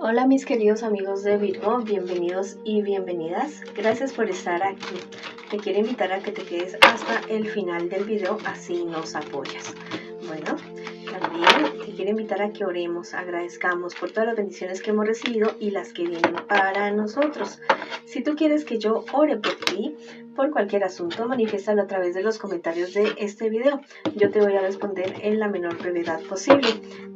Hola mis queridos amigos de Virgo, bienvenidos y bienvenidas. Gracias por estar aquí. Te quiero invitar a que te quedes hasta el final del video, así nos apoyas. Bueno, también te quiero invitar a que oremos, agradezcamos por todas las bendiciones que hemos recibido y las que vienen para nosotros. Si tú quieres que yo ore por ti, por cualquier asunto, manifiéstalo a través de los comentarios de este video. Yo te voy a responder en la menor brevedad posible.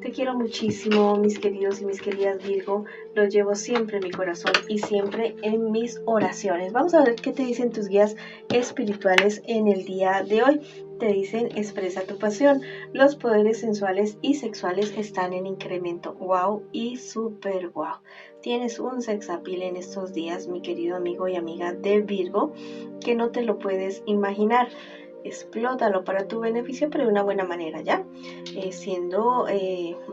Te quiero muchísimo, mis queridos y mis queridas Virgo. Los llevo siempre en mi corazón y siempre en mis oraciones. Vamos a ver qué te dicen tus guías espirituales en el día de hoy. Te dicen, expresa tu pasión. Los poderes sensuales y sexuales están en incremento. Wow y super wow. Tienes un sex appeal en estos días, mi querido amigo y amiga de Virgo, que no te lo puedes imaginar. Explótalo para tu beneficio, pero de una buena manera, ¿ya? Siendo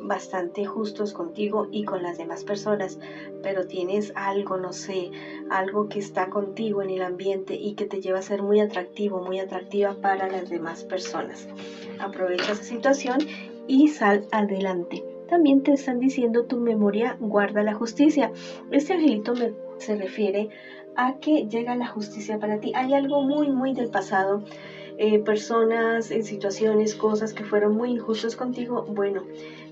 bastante justos contigo y con las demás personas, pero tienes algo, no sé, algo que está contigo en el ambiente y que te lleva a ser muy atractivo, muy atractiva para las demás personas. Aprovecha esa situación y sal adelante. También te están diciendo tu memoria guarda la justicia. Este angelito se refiere a que llega la justicia para ti. Hay algo muy del pasado, personas, situaciones, cosas que fueron muy injustos contigo. Bueno,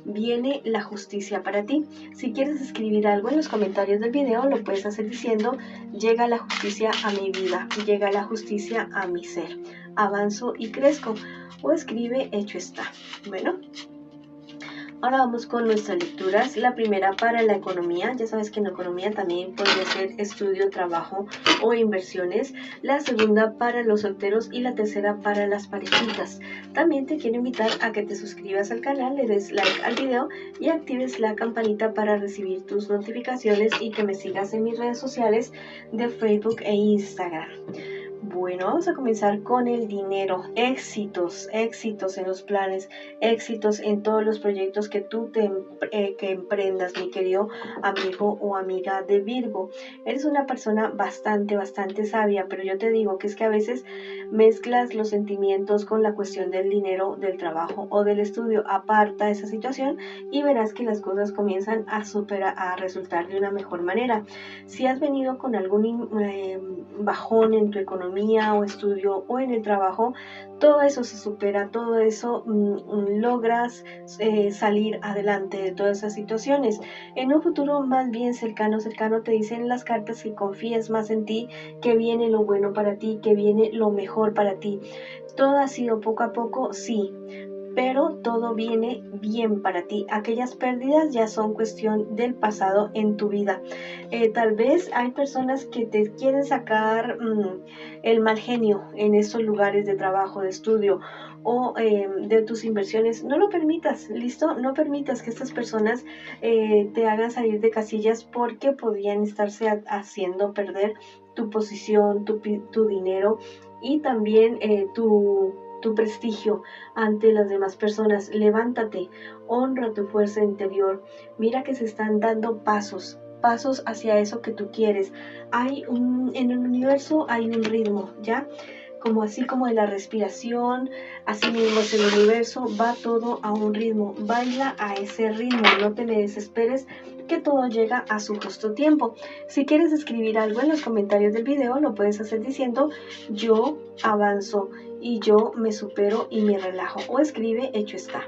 viene la justicia para ti. Si quieres escribir algo en los comentarios del video, lo puedes hacer diciendo: llega la justicia a mi vida, llega la justicia a mi ser, avanzo y crezco. O escribe hecho está. Bueno, ahora vamos con nuestras lecturas. La primera para la economía. Ya sabes que en economía también podría ser estudio, trabajo o inversiones. La segunda para los solteros y la tercera para las parejitas. También te quiero invitar a que te suscribas al canal, le des like al video y actives la campanita para recibir tus notificaciones y que me sigas en mis redes sociales de Facebook e Instagram. Bueno, vamos a comenzar con el dinero. Éxitos en los planes, éxitos en todos los proyectos que tú que emprendas, mi querido amigo o amiga de Virgo. Eres una persona bastante sabia, pero yo te digo que es que a veces mezclas los sentimientos con la cuestión del dinero, del trabajo o del estudio. Aparta esa situación y verás que las cosas comienzan a resultar de una mejor manera. Si has venido con algún bajón en tu economía o estudio o en el trabajo, todo eso se supera, todo eso logras salir adelante de todas esas situaciones. En un futuro más bien cercano te dicen las cartas que confíes más en ti, que viene lo bueno para ti, que viene lo mejor para ti. Todo ha sido poco a poco, sí, pero todo viene bien para ti. Aquellas pérdidas ya son cuestión del pasado en tu vida. Tal vez hay personas que te quieren sacar el mal genio en esos lugares de trabajo, de estudio o de tus inversiones. No lo permitas, ¿listo? No permitas que estas personas te hagan salir de casillas, porque podrían estarse haciendo perder tu posición, tu dinero y también tu prestigio ante las demás personas. Levántate, honra tu fuerza interior. Mira que se están dando pasos hacia eso que tú quieres. En el universo hay un ritmo, ¿ya? Así como en la respiración, así mismo en el universo va todo a un ritmo. Baila a ese ritmo, no te me desesperes, que todo llega a su justo tiempo. Si quieres escribir algo en los comentarios del video, lo puedes hacer diciendo: yo avanzo y yo me supero y me relajo, o escribe hecho está.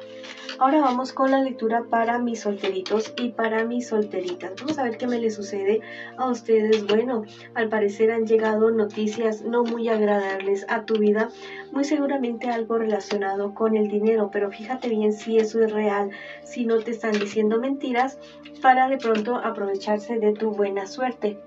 Ahora vamos con la lectura para mis solteritos y para mis solteritas. Vamos a ver qué me les sucede a ustedes. Bueno, al parecer han llegado noticias no muy agradables a tu vida, muy seguramente algo relacionado con el dinero, pero fíjate bien si eso es real, si no te están diciendo mentiras para de pronto aprovecharse de tu buena suerte.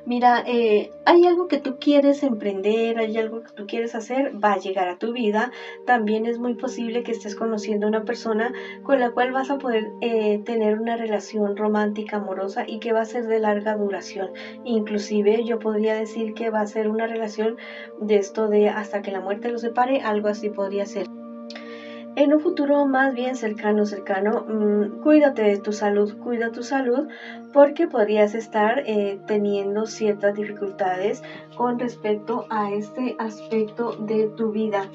Mira, hay algo que tú quieres emprender, hay algo que tú quieres hacer, va a llegar a tu vida. También es muy posible que estés conociendo a una persona con la cual vas a poder tener una relación romántica, amorosa, y que va a ser de larga duración. Inclusive yo podría decir que va a ser una relación de esto de hasta que la muerte los separe, algo así podría ser. En un futuro más bien cercano, cuídate de tu salud, cuida tu salud, porque podrías estar teniendo ciertas dificultades con respecto a este aspecto de tu vida.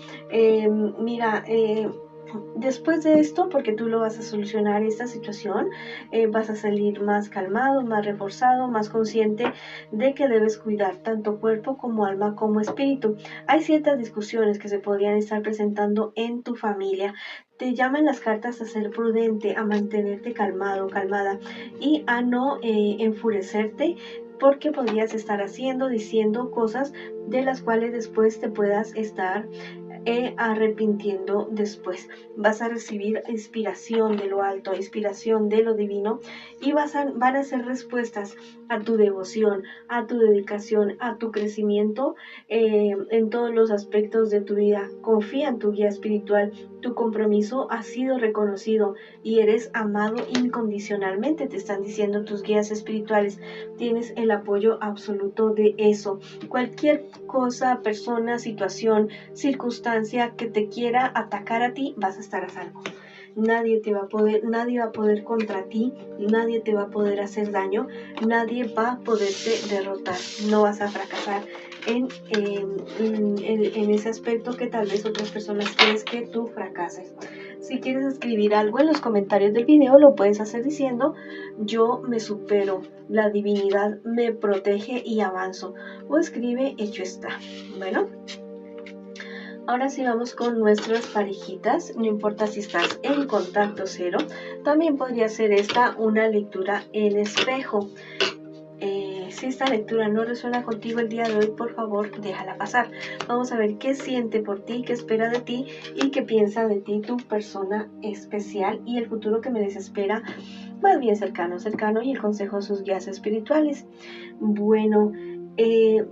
Mira, Después de esto, porque tú lo vas a solucionar esta situación, vas a salir más calmado, más reforzado, más consciente de que debes cuidar tanto cuerpo como alma como espíritu. Hay ciertas discusiones que se podrían estar presentando en tu familia. Te llaman las cartas a ser prudente, a mantenerte calmado, calmada y a no enfurecerte, porque podrías estar haciendo, diciendo cosas de las cuales después te puedas estar arrepintiendo después. Vas a recibir inspiración de lo alto, inspiración de lo divino, y van a ser respuestas a tu devoción, a tu dedicación, a tu crecimiento en todos los aspectos de tu vida. Confía en tu guía espiritual. Tu compromiso ha sido reconocido y eres amado incondicionalmente, te están diciendo tus guías espirituales. Tienes el apoyo absoluto de eso. Cualquier cosa, persona, situación, circunstancia que te quiera atacar a ti, vas a estar a salvo. Nadie va a poder contra ti, nadie te va a poder hacer daño, nadie va a poderte derrotar. No vas a fracasar en ese aspecto que tal vez otras personas quieren que tú fracases. Si quieres escribir algo en los comentarios del video, lo puedes hacer diciendo: yo me supero, la divinidad me protege y avanzo. O escribe: hecho está. Bueno, ahora sí vamos con nuestras parejitas. No importa si estás en contacto cero, también podría ser esta una lectura en espejo. Si esta lectura no resuena contigo el día de hoy, por favor, déjala pasar. Vamos a ver qué siente por ti, qué espera de ti y qué piensa de ti tu persona especial, y el futuro que me desespera, más bien cercano, y el consejo de sus guías espirituales. Bueno,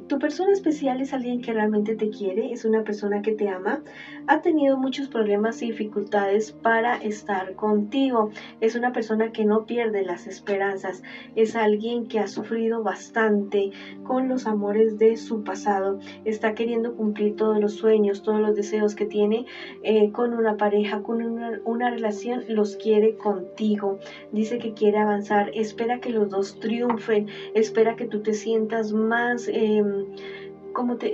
tu persona especial es alguien que realmente te quiere, es una persona que te ama, ha tenido muchos problemas y dificultades para estar contigo, es una persona que no pierde las esperanzas, es alguien que ha sufrido bastante con los amores de su pasado, está queriendo cumplir todos los sueños, todos los deseos que tiene con una pareja, con una relación, los quiere contigo, dice que quiere avanzar, espera que los dos triunfen, espera que tú te sientas más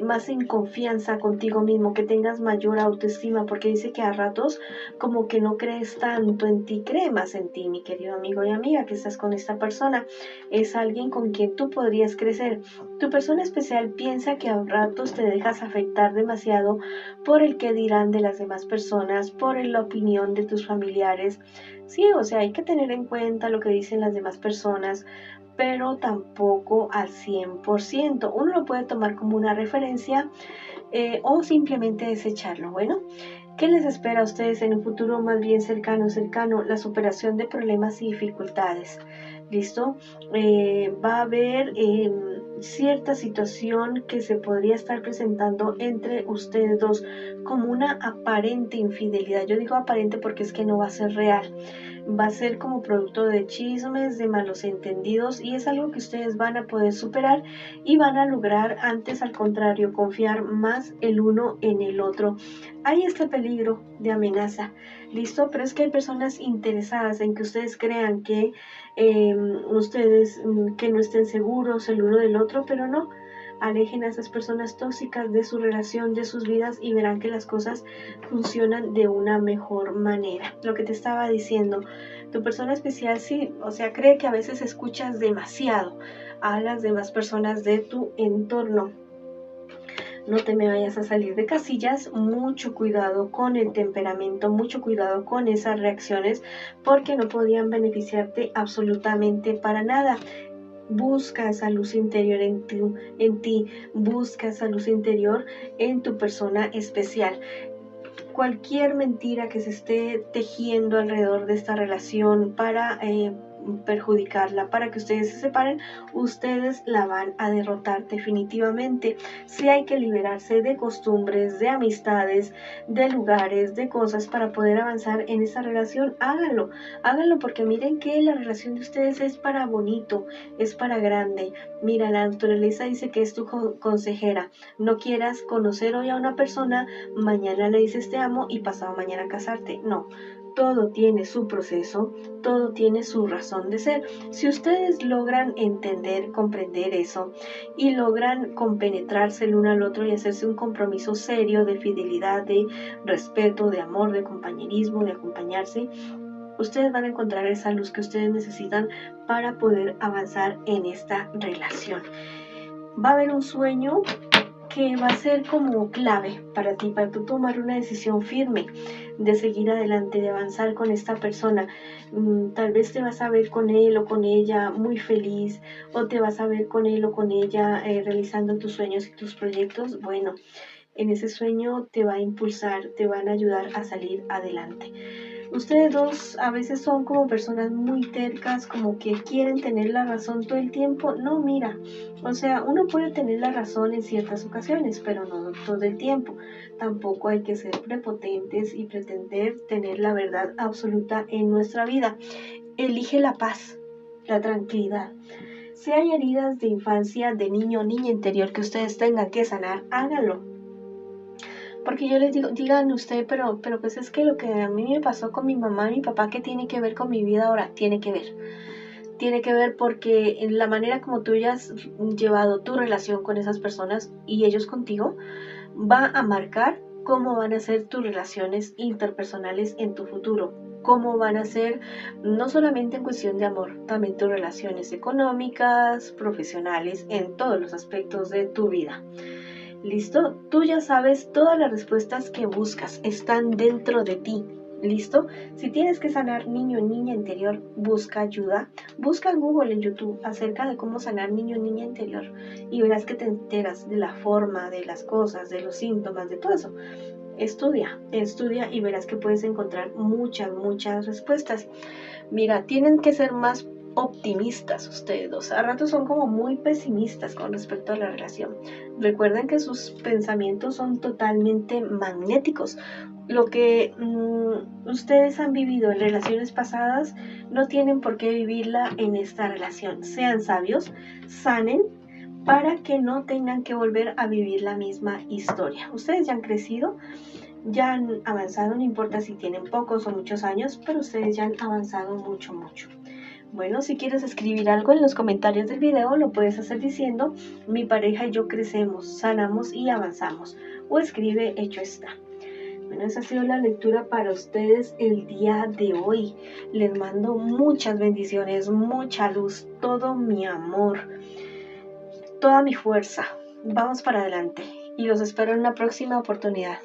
más en confianza contigo mismo, que tengas mayor autoestima, porque dice que a ratos como que no crees tanto en ti, cree más en ti, mi querido amigo y amiga que estás con esta persona. Es alguien con quien tú podrías crecer. Tu persona especial piensa que a ratos te dejas afectar demasiado por el que dirán de las demás personas, por la opinión de tus familiares. Sí, o sea, hay que tener en cuenta lo que dicen las demás personas, pero tampoco al 100%. Uno lo puede tomar como una referencia o simplemente desecharlo. Bueno, ¿qué les espera a ustedes en un futuro más bien cercano? La superación de problemas y dificultades. ¿Listo? Va a haber cierta situación que se podría estar presentando entre ustedes dos como una aparente infidelidad. Yo digo aparente porque es que no va a ser real. Va a ser como producto de chismes, de malos entendidos, y es algo que ustedes van a poder superar y van a lograr, antes al contrario, confiar más el uno en el otro. Hay este peligro de amenaza, ¿listo? Pero es que hay personas interesadas en que ustedes crean que ustedes que no estén seguros el uno del otro, pero no. Alejen a esas personas tóxicas de su relación, de sus vidas, y verán que las cosas funcionan de una mejor manera. Lo que te estaba diciendo, tu persona especial sí, o sea, cree que a veces escuchas demasiado a las demás personas de tu entorno. No te me vayas a salir de casillas, mucho cuidado con el temperamento, mucho cuidado con esas reacciones, porque no podían beneficiarte absolutamente para nada. Busca esa luz interior en ti, busca esa luz interior en tu persona especial. Cualquier mentira que se esté tejiendo alrededor de esta relación para perjudicarla, para que ustedes se separen, ustedes la van a derrotar definitivamente. Si hay que liberarse de costumbres, de amistades, de lugares, de cosas para poder avanzar en esta relación, háganlo, porque miren que la relación de ustedes es para bonito, es para grande. Mira, la naturaleza dice que es tu consejera. No quieras conocer hoy a una persona, mañana le dices te amo y pasado mañana casarte. No, todo tiene su proceso, todo tiene su razón de ser. Si ustedes logran entender, comprender eso y logran compenetrarse el uno al otro y hacerse un compromiso serio de fidelidad, de respeto, de amor, de compañerismo, de acompañarse, ustedes van a encontrar esa luz que ustedes necesitan para poder avanzar en esta relación. Va a haber un sueño que va a ser como clave para ti, para tú tomar una decisión firme de seguir adelante, de avanzar con esta persona. Tal vez te vas a ver con él o con ella muy feliz, o te vas a ver con él o con ella realizando tus sueños y tus proyectos. Bueno, en ese sueño te va a impulsar, te van a ayudar a salir adelante. Ustedes dos a veces son como personas muy tercas, como que quieren tener la razón todo el tiempo. No, mira, o sea, uno puede tener la razón en ciertas ocasiones, pero no todo el tiempo. Tampoco hay que ser prepotentes y pretender tener la verdad absoluta en nuestra vida. Elige la paz, la tranquilidad. Si hay heridas de infancia, de niño o niña interior que ustedes tengan que sanar, háganlo. Porque yo les digo, digan usted, pero pues es que lo que a mí me pasó con mi mamá y mi papá, ¿qué tiene que ver con mi vida ahora? Tiene que ver. Tiene que ver porque en la manera como tú ya has llevado tu relación con esas personas y ellos contigo, va a marcar cómo van a ser tus relaciones interpersonales en tu futuro. Cómo van a ser, no solamente en cuestión de amor, también tus relaciones económicas, profesionales, en todos los aspectos de tu vida. ¿Listo? Tú ya sabes todas las respuestas que buscas, están dentro de ti. ¿Listo? Si tienes que sanar niño o niña interior, busca ayuda. Busca en Google, en YouTube, acerca de cómo sanar niño o niña interior y verás que te enteras de la forma, de las cosas, de los síntomas, de todo eso. Estudia y verás que puedes encontrar muchas respuestas. Mira, tienen que ser más optimistas ustedes dos. A ratos son como muy pesimistas con respecto a la relación. Recuerden que sus pensamientos son totalmente magnéticos. Lo que ustedes han vivido en relaciones pasadas no tienen por qué vivirla en esta relación. Sean sabios, sanen para que no tengan que volver a vivir la misma historia. Ustedes ya han crecido, ya han avanzado, no importa si tienen pocos o muchos años, pero ustedes ya han avanzado mucho. Bueno, si quieres escribir algo en los comentarios del video, lo puedes hacer diciendo: mi pareja y yo crecemos, sanamos y avanzamos. O escribe: hecho está. Bueno, esa ha sido la lectura para ustedes el día de hoy. Les mando muchas bendiciones, mucha luz, todo mi amor, toda mi fuerza. Vamos para adelante y los espero en una próxima oportunidad.